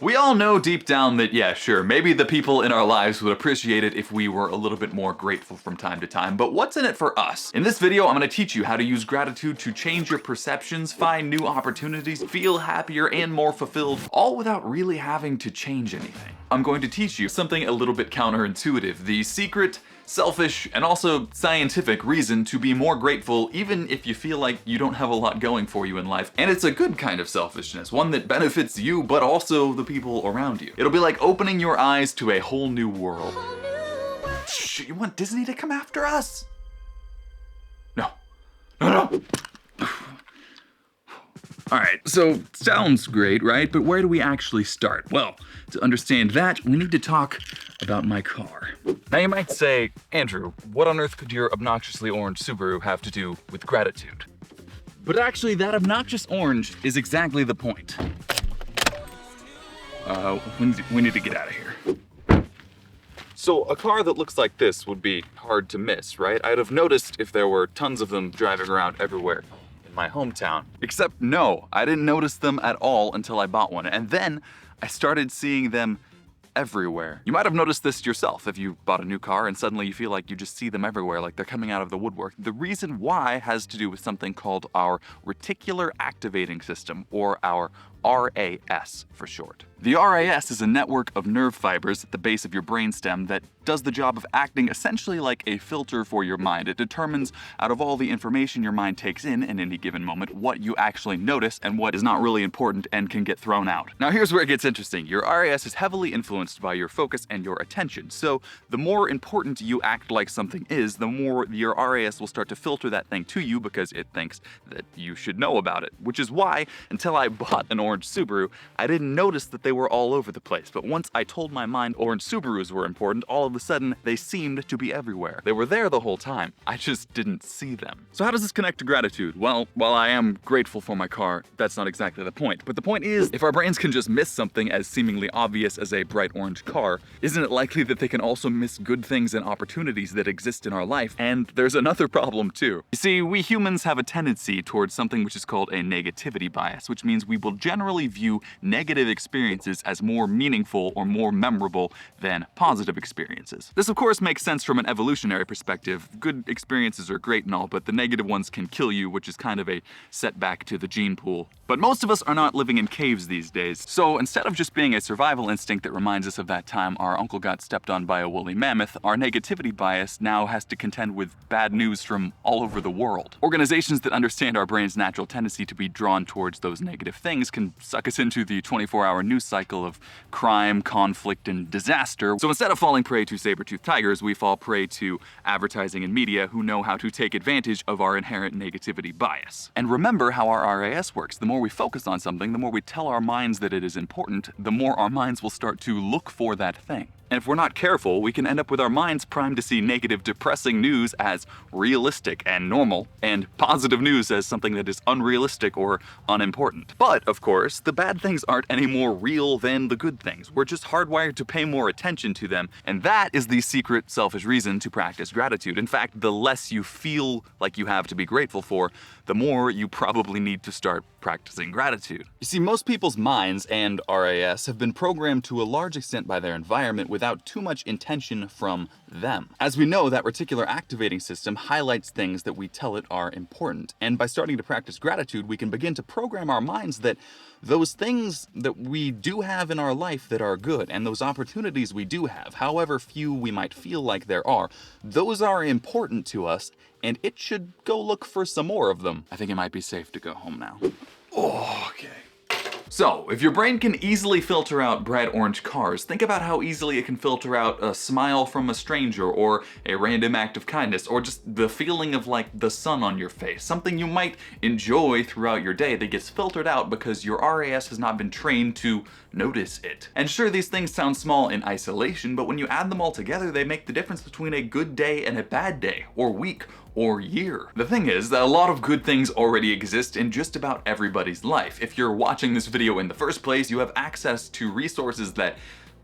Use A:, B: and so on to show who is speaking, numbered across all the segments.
A: We all know deep down that, yeah, sure, maybe the people in our lives would appreciate it if we were a little bit more grateful from time to time, but what's in it for us? In this video, I'm gonna teach you how to use gratitude to change your perceptions, find new opportunities, feel happier and more fulfilled, all without really having to change anything. I'm going to teach you something a little bit counterintuitive, the secret, selfish, and also scientific reason to be more grateful even if you feel like you don't have a lot going for you in life. And it's a good kind of selfishness, one that benefits you but also the people around you. It'll be like opening your eyes to a whole new world. Shh, you want Disney to come after us? No. No. Alright, so sounds great, right? But where do we actually start? Well, to understand that, we need to talk about my car. Now you might say, Andrew, what on earth could your obnoxiously orange Subaru have to do with gratitude? But actually, that obnoxious orange is exactly the point. We need to get out of here. So a car that looks like this would be hard to miss, right? I'd have noticed if there were tons of them driving around everywhere in my hometown. Except no, I didn't notice them at all until I bought one. And then I started seeing them everywhere. You might have noticed this yourself if you bought a new car and suddenly you feel like you just see them everywhere, like they're coming out of the woodwork. The reason why has to do with something called our reticular activating system, or our RAS for short. The RAS is a network of nerve fibers at the base of your brainstem that does the job of acting essentially like a filter for your mind. It determines, out of all the information your mind takes in any given moment, what you actually notice and what is not really important and can get thrown out. Now here's where it gets interesting. Your RAS is heavily influenced by your focus and your attention. So the more important you act like something is, the more your RAS will start to filter that thing to you because it thinks that you should know about it. Which is why, until I bought an orange Subaru, I didn't notice that they were all over the place. But once I told my mind orange Subarus were important, all of a sudden they seemed to be everywhere. They were there the whole time. I just didn't see them. So how does this connect to gratitude? Well, while I am grateful for my car, that's not exactly the point. But the point is, if our brains can just miss something as seemingly obvious as a bright orange car, isn't it likely that they can also miss good things and opportunities that exist in our life? And there's another problem too. You see, we humans have a tendency towards something which is called a negativity bias, which means we will generally view negative experiences as more meaningful or more memorable than positive experiences. This of course makes sense from an evolutionary perspective. Good experiences are great and all, but the negative ones can kill you, which is kind of a setback to the gene pool. But most of us are not living in caves these days, so instead of just being a survival instinct that reminds us of that time our uncle got stepped on by a woolly mammoth, our negativity bias now has to contend with bad news from all over the world. Organizations that understand our brain's natural tendency to be drawn towards those negative things can suck us into the 24-hour news cycle of crime, conflict, and disaster. So instead of falling prey to saber-toothed tigers, we fall prey to advertising and media who know how to take advantage of our inherent negativity bias. And remember how our RAS works. The more we focus on something, the more we tell our minds that it is important, the more our minds will start to look for that thing. And if we're not careful, we can end up with our minds primed to see negative, depressing news as realistic and normal, and positive news as something that is unrealistic or unimportant. But, of course, the bad things aren't any more real than the good things. We're just hardwired to pay more attention to them, and that is the secret, selfish reason to practice gratitude. In fact, the less you feel like you have to be grateful for, the more you probably need to start practicing gratitude. You see, most people's minds and RAS have been programmed to a large extent by their environment without too much intention from them. As we know, that reticular activating system highlights things that we tell it are important. And by starting to practice gratitude, we can begin to program our minds that those things that we do have in our life that are good, and those opportunities we do have, however few we might feel like there are, those are important to us, and it should go look for some more of them. I think it might be safe to go home now. Oh, okay. So, if your brain can easily filter out bright orange cars, think about how easily it can filter out a smile from a stranger, or a random act of kindness, or just the feeling of like the sun on your face. Something you might enjoy throughout your day that gets filtered out because your RAS has not been trained to notice it. And sure, these things sound small in isolation, but when you add them all together, they make the difference between a good day and a bad day, or week, or year. The thing is that a lot of good things already exist in just about everybody's life. If you're watching this video in the first place, you have access to resources that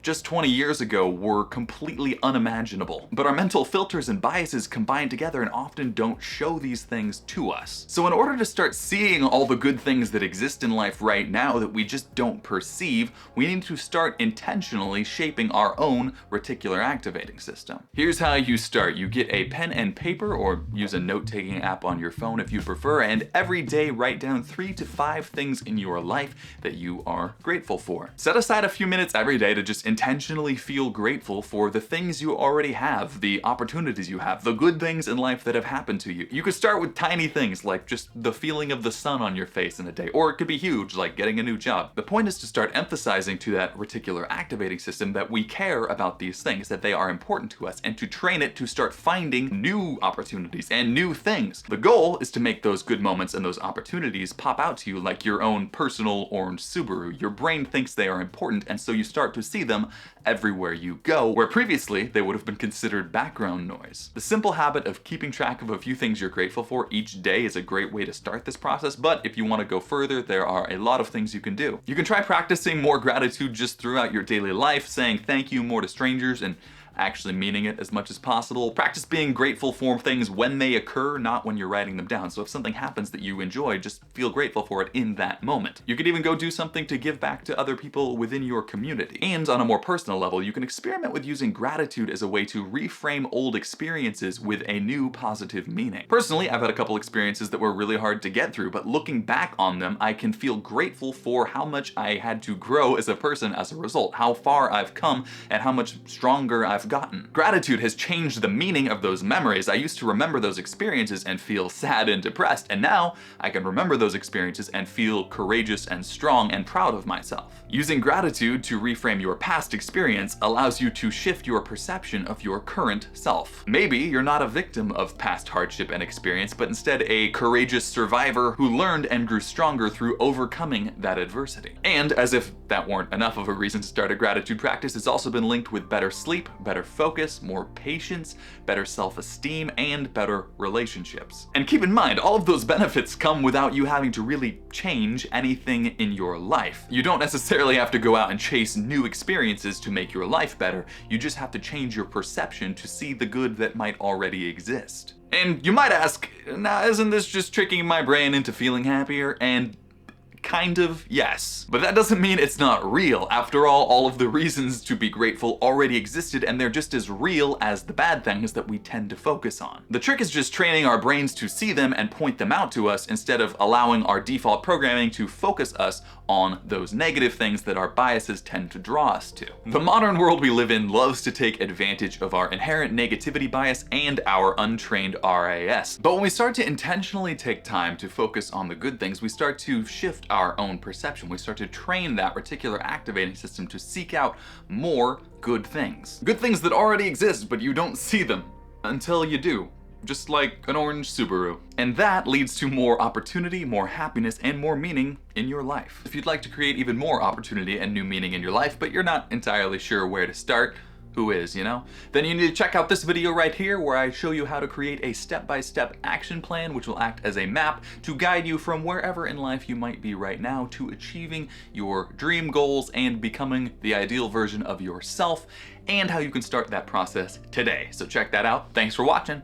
A: just 20 years ago were completely unimaginable. But our mental filters and biases combine together and often don't show these things to us. So in order to start seeing all the good things that exist in life right now that we just don't perceive, we need to start intentionally shaping our own reticular activating system. Here's how you start. You get a pen and paper, or use a note-taking app on your phone if you prefer, and every day write down 3 to 5 things in your life that you are grateful for. Set aside a few minutes every day to just intentionally feel grateful for the things you already have, the opportunities you have, the good things in life that have happened to you. You could start with tiny things like just the feeling of the sun on your face in a day, or it could be huge, like getting a new job. The point is to start emphasizing to that reticular activating system that we care about these things, that they are important to us, and to train it to start finding new opportunities and new things. The goal is to make those good moments and those opportunities pop out to you like your own personal orange Subaru. Your brain thinks they are important, and so you start to see them everywhere you go, where previously they would have been considered background noise. The simple habit of keeping track of a few things you're grateful for each day is a great way to start this process, but if you want to go further, there are a lot of things you can do. You can try practicing more gratitude just throughout your daily life, saying thank you more to strangers and actually meaning it as much as possible. Practice being grateful for things when they occur, not when you're writing them down. So if something happens that you enjoy, just feel grateful for it in that moment. You could even go do something to give back to other people within your community. And on a more personal level, you can experiment with using gratitude as a way to reframe old experiences with a new positive meaning. Personally, I've had a couple experiences that were really hard to get through, but looking back on them, I can feel grateful for how much I had to grow as a person as a result, how far I've come, and how much stronger I've gotten. Gratitude has changed the meaning of those memories. I used to remember those experiences and feel sad and depressed, and now I can remember those experiences and feel courageous and strong and proud of myself. Using gratitude to reframe your past experience allows you to shift your perception of your current self. Maybe you're not a victim of past hardship and experience, but instead a courageous survivor who learned and grew stronger through overcoming that adversity. And as if that weren't enough of a reason to start a gratitude practice, it's also been linked with better sleep, better focus, more patience, better self-esteem, and better relationships. And keep in mind, all of those benefits come without you having to really change anything in your life. You don't necessarily have to go out and chase new experiences to make your life better. You just have to change your perception to see the good that might already exist. And you might ask, now isn't this just tricking my brain into feeling happier? And kind of, yes. But that doesn't mean it's not real. After all of the reasons to be grateful already existed, and they're just as real as the bad things that we tend to focus on. The trick is just training our brains to see them and point them out to us instead of allowing our default programming to focus us on those negative things that our biases tend to draw us to. The modern world we live in loves to take advantage of our inherent negativity bias and our untrained RAS. But when we start to intentionally take time to focus on the good things, we start to shift our own perception. We start to train that reticular activating system to seek out more good things. Good things that already exist, but you don't see them until you do. Just like an orange Subaru. And that leads to more opportunity, more happiness, and more meaning in your life. If you'd like to create even more opportunity and new meaning in your life, but you're not entirely sure where to start, who is, you know? Then you need to check out this video right here where I show you how to create a step-by-step action plan which will act as a map to guide you from wherever in life you might be right now to achieving your dream goals and becoming the ideal version of yourself, and how you can start that process today. So check that out. Thanks for watching.